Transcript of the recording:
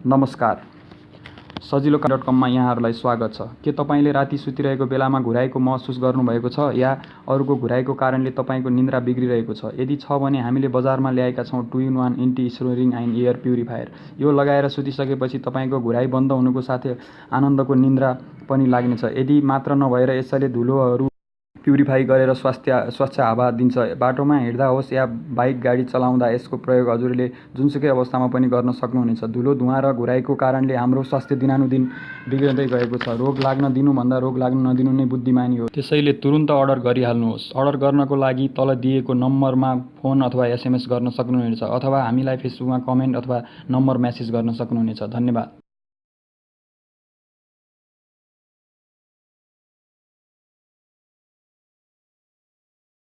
नमस्कार, सजिलो.com मा यहाँहरूलाई स्वागत छ। के तपाईले राति सुतिरहेको बेलामा घुराएको महसुस गर्नुभएको छ या अरूको घुराएको कारणले तपाईको निन्द्रा बिग्रिरहेको छ? यदि छ भने हामीले बजारमा ल्याएका छौं 2-in-1 anti snoring air purifier. यो लगाएर सुतिसकेपछि तपाईको घुराइ बन्द हुनुको साथै आनन्दको निन्द्रा पनि लाग्नेछ। यदि मात्र नभएर यसले धुलोहरू प्युरिफाई गरेर स्वच्छ हावा दिन्छ। बाटोमा हिँड्दा होस् या बाइक गाडी चलाउँदा यसको प्रयोग हजुरले जुनसुकै अवस्थामा पनि गर्न सक्नुहुनेछ। धुलो, धुवाँ र घुराइको कारणले हाम्रो स्वास्थ्य दिनानुदिन बिग्रदै गएको छ। रोग लाग्न दिनुभन्दा रोग लाग्न नदिनु नै बुद्धिमानी हो। त्यसैले तुरुन्त अर्डर गरिहाल्नुहोस्। अर्डर गर्नको लागि तल दिएको नम्बरमा फोन अथवा एसएमएस गर्न सक्नुहुनेछ अथवा हामीलाई फेसबुकमा कमेन्ट अथवा नम्बर मेसेज गर्न सक्नुहुनेछ। धन्यवाद।